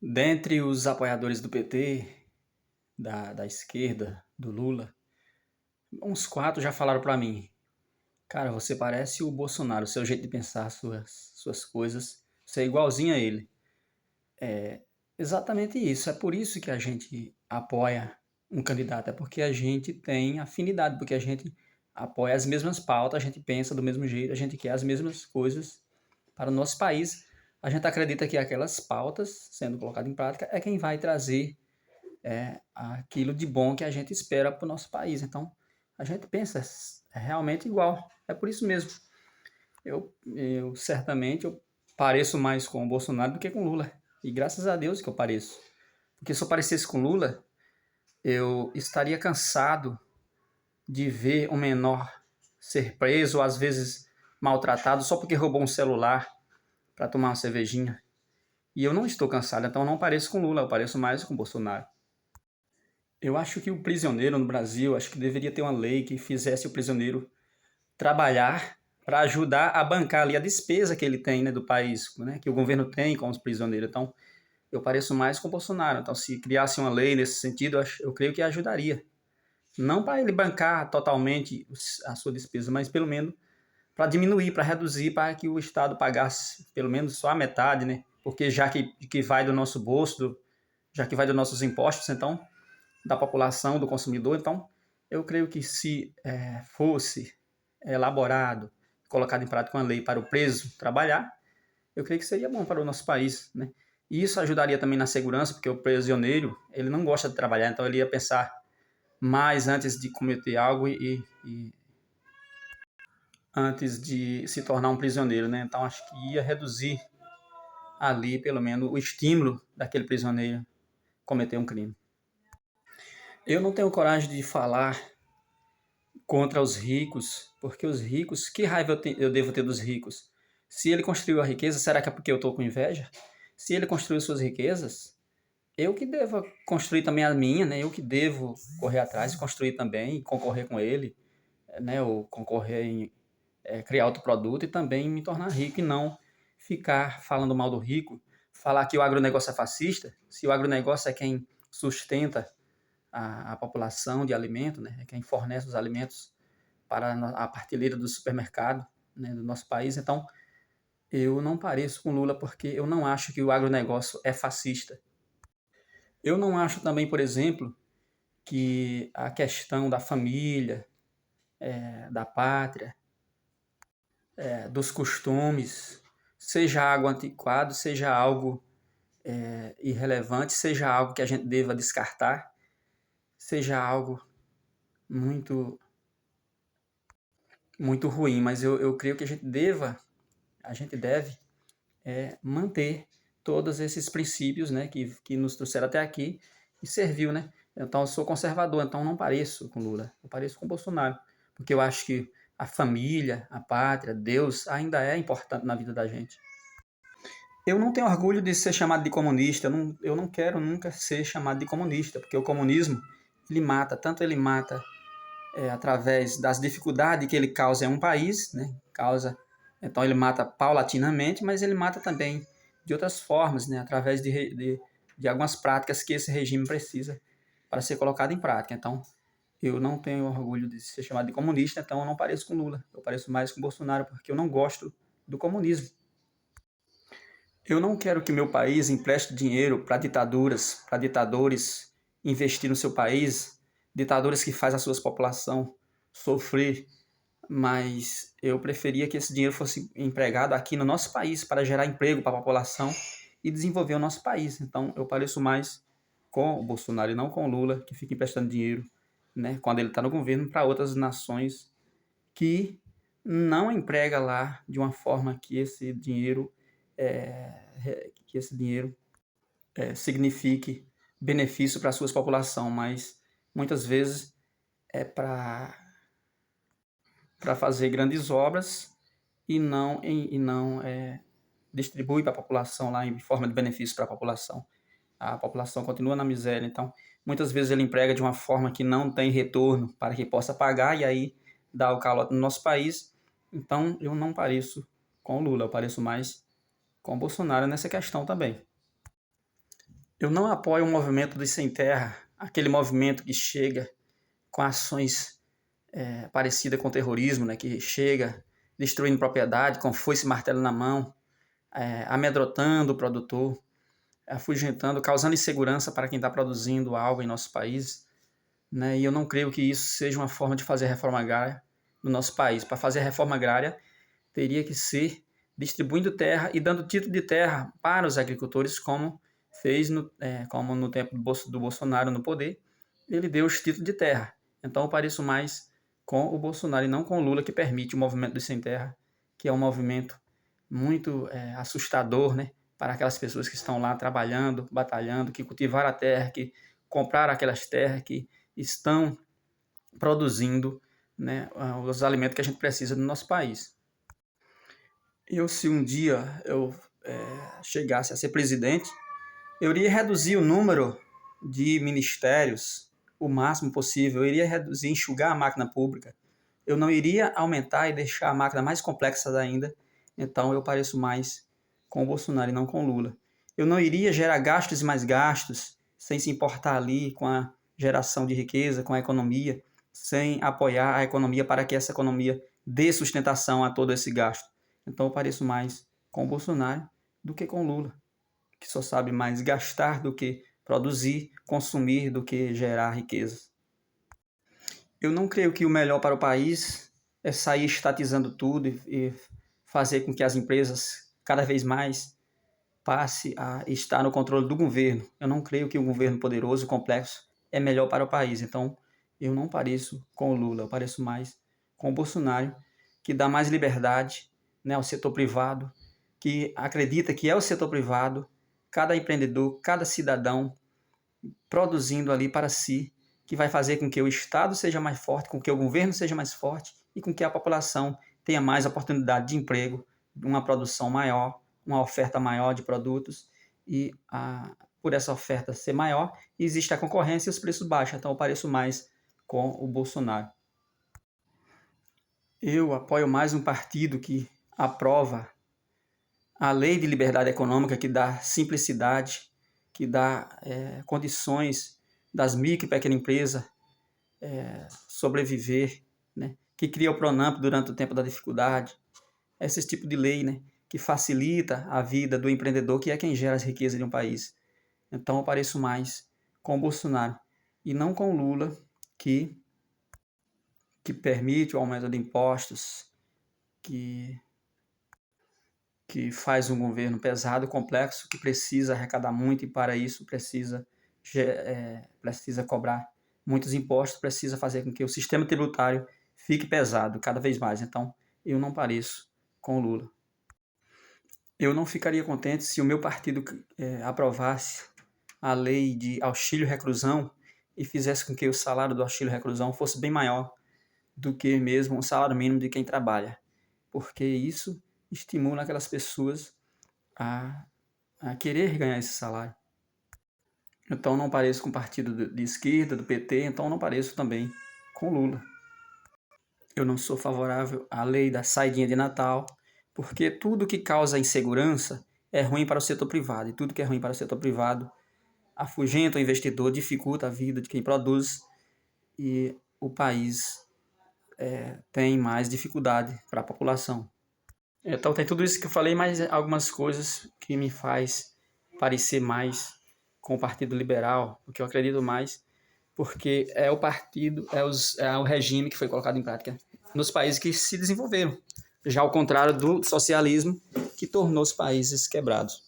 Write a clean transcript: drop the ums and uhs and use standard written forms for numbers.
Dentre os apoiadores do PT, da esquerda, do Lula, uns quatro já falaram pra mim: cara, você parece o Bolsonaro, o seu jeito de pensar, suas coisas, você é igualzinho a ele. Exatamente isso. É por isso que a gente apoia um candidato, é porque a gente tem afinidade, porque a gente apoia as mesmas pautas, a gente pensa do mesmo jeito, a gente quer as mesmas coisas para o nosso país. A gente acredita que aquelas pautas, sendo colocadas em prática, é quem vai trazer aquilo de bom que a gente espera para o nosso país. Então, a gente pensa realmente igual. É por isso mesmo. Eu certamente eu pareço mais com o Bolsonaro do que com o Lula. E graças a Deus que eu pareço. Porque se eu parecesse com o Lula, eu estaria cansado de ver um menor ser preso, ou às vezes maltratado, só porque roubou um celular para tomar uma cervejinha. E eu não estou cansado, então eu não pareço com o Lula, eu pareço mais com o Bolsonaro. Eu acho que o prisioneiro no Brasil, acho que deveria ter uma lei que fizesse o prisioneiro trabalhar para ajudar a bancar ali a despesa que ele tem, né, do país, né, que o governo tem com os prisioneiros. Então, eu pareço mais com o Bolsonaro. Então, se criasse uma lei nesse sentido, eu creio que ajudaria. Não para ele bancar totalmente a sua despesa, mas pelo menos para diminuir, para reduzir, para que o Estado pagasse pelo menos só a metade, né? Porque já que vai do nosso bolso, já que vai dos nossos impostos, então, da população, do consumidor, então, eu creio que se fosse elaborado, colocado em prática uma lei para o preso trabalhar, eu creio que seria bom para o nosso país, né? E isso ajudaria também na segurança, porque o prisioneiro, ele não gosta de trabalhar, então ele ia pensar mais antes de cometer algo e antes de se tornar um prisioneiro, né? Então acho que ia reduzir ali, pelo menos, o estímulo daquele prisioneiro cometer um crime. Eu não tenho coragem de falar contra os ricos, porque os ricos, que raiva eu devo ter dos ricos? Se ele construiu a riqueza, será que é porque eu estou com inveja? Se ele construiu suas riquezas, eu que devo construir também a minha, né? Eu que devo correr atrás e construir também, concorrer com ele, né? Ou concorrer em criar outro produto e também me tornar rico e não ficar falando mal do rico, falar que o agronegócio é fascista, se o agronegócio é quem sustenta a população de alimento, né? É quem fornece os alimentos para a prateleira do supermercado, né, do nosso país. Então, eu não pareço com Lula porque eu não acho que o agronegócio é fascista. Eu não acho também, por exemplo, que a questão da família, da pátria, dos costumes, seja algo antiquado, seja algo irrelevante, seja algo que a gente deva descartar, seja algo muito muito ruim, mas eu creio que a gente deve manter todos esses princípios, né, que nos trouxeram até aqui e serviu, né? Então eu sou conservador, então não pareço com Lula, eu pareço com Bolsonaro, porque eu acho que a família, a pátria, Deus ainda é importante na vida da gente. Eu não tenho orgulho de ser chamado de comunista, eu não quero nunca ser chamado de comunista, porque o comunismo, ele mata, tanto ele mata através das dificuldades que ele causa em um país, né? Então ele mata paulatinamente, mas ele mata também de outras formas, né? Através de algumas práticas que esse regime precisa para ser colocado em prática. Então, eu não tenho orgulho de ser chamado de comunista, então eu não pareço com Lula, eu pareço mais com Bolsonaro, porque eu não gosto do comunismo. Eu não quero que meu país empreste dinheiro para ditaduras, para ditadores investir no seu país, ditadores que fazem a sua população sofrer, mas eu preferia que esse dinheiro fosse empregado aqui no nosso país para gerar emprego para a população e desenvolver o nosso país. Então eu pareço mais com o Bolsonaro e não com o Lula, que fica emprestando dinheiro, né, quando ele está no governo, para outras nações que não emprega lá de uma forma que esse dinheiro signifique benefício para a sua população, mas muitas vezes é para fazer grandes obras e não distribui para a população lá em forma de benefício para a população. A população continua na miséria, então muitas vezes ele emprega de uma forma que não tem retorno para que possa pagar e aí dá o calote no nosso país. Então eu não pareço com o Lula, eu pareço mais com o Bolsonaro nessa questão também. Eu não apoio o movimento dos sem terra, aquele movimento que chega com ações parecidas com terrorismo, né, que chega destruindo propriedade, com foice e martelo na mão, amedrontando o produtor, afugentando, causando insegurança para quem está produzindo algo em nosso país, né? E eu não creio que isso seja uma forma de fazer reforma agrária no nosso país. Para fazer a reforma agrária, teria que ser distribuindo terra e dando título de terra para os agricultores, como fez como no tempo do Bolsonaro no poder, ele deu os títulos de terra. Então eu pareço mais com o Bolsonaro e não com o Lula, que permite o movimento dos sem terra, que é um movimento muito assustador, né, para aquelas pessoas que estão lá trabalhando, batalhando, que cultivaram a terra, que compraram aquelas terras, que estão produzindo, né, os alimentos que a gente precisa no nosso país. Se um dia eu chegasse a ser presidente, eu iria reduzir o número de ministérios o máximo possível, eu iria reduzir, enxugar a máquina pública, eu não iria aumentar e deixar a máquina mais complexa ainda, então eu pareço mais com o Bolsonaro e não com o Lula. Eu não iria gerar gastos e mais gastos, sem se importar ali com a geração de riqueza, com a economia, sem apoiar a economia para que essa economia dê sustentação a todo esse gasto. Então eu pareço mais com o Bolsonaro do que com o Lula, que só sabe mais gastar do que produzir, consumir do que gerar riquezas. Eu não creio que o melhor para o país é sair estatizando tudo e fazer com que as empresas cada vez mais passe a estar no controle do governo. Eu não creio que um governo poderoso e complexo é melhor para o país. Então, eu não pareço com o Lula, eu pareço mais com o Bolsonaro, que dá mais liberdade, né, ao setor privado, que acredita que é o setor privado, cada empreendedor, cada cidadão produzindo ali para si, que vai fazer com que o Estado seja mais forte, com que o governo seja mais forte e com que a população tenha mais oportunidade de emprego, uma produção maior, uma oferta maior de produtos e por essa oferta ser maior, existe a concorrência e os preços baixam. Então eu pareço mais com o Bolsonaro. Eu apoio mais um partido que aprova a lei de liberdade econômica, que dá simplicidade, que dá condições das micro e pequenas empresas sobreviver, né? Que cria o Pronamp durante o tempo da dificuldade. Esse tipo de lei, né? Que facilita a vida do empreendedor, que é quem gera as riquezas de um país. Então eu pareço mais com o Bolsonaro e não com o Lula, que permite o aumento de impostos, que faz um governo pesado, complexo, que precisa arrecadar muito e para isso precisa cobrar muitos impostos, precisa fazer com que o sistema tributário fique pesado cada vez mais. Então, eu não pareço com o Lula. Eu não ficaria contente se o meu partido aprovasse a lei de auxílio-reclusão e fizesse com que o salário do auxílio-reclusão fosse bem maior do que mesmo o salário mínimo de quem trabalha, porque isso estimula aquelas pessoas a querer ganhar esse salário. Então não pareço com o partido de esquerda, do PT, então não pareço também com Lula. Eu não sou favorável à lei da saidinha de Natal, porque tudo que causa insegurança é ruim para o setor privado, e tudo que é ruim para o setor privado afugenta o investidor, dificulta a vida de quem produz, e o país tem mais dificuldade para a população. Então tem tudo isso que eu falei, mas algumas coisas que me faz parecer mais com o Partido Liberal, porque eu acredito mais, porque é o partido, é o regime que foi colocado em prática nos países que se desenvolveram, já ao contrário do socialismo, que tornou os países quebrados.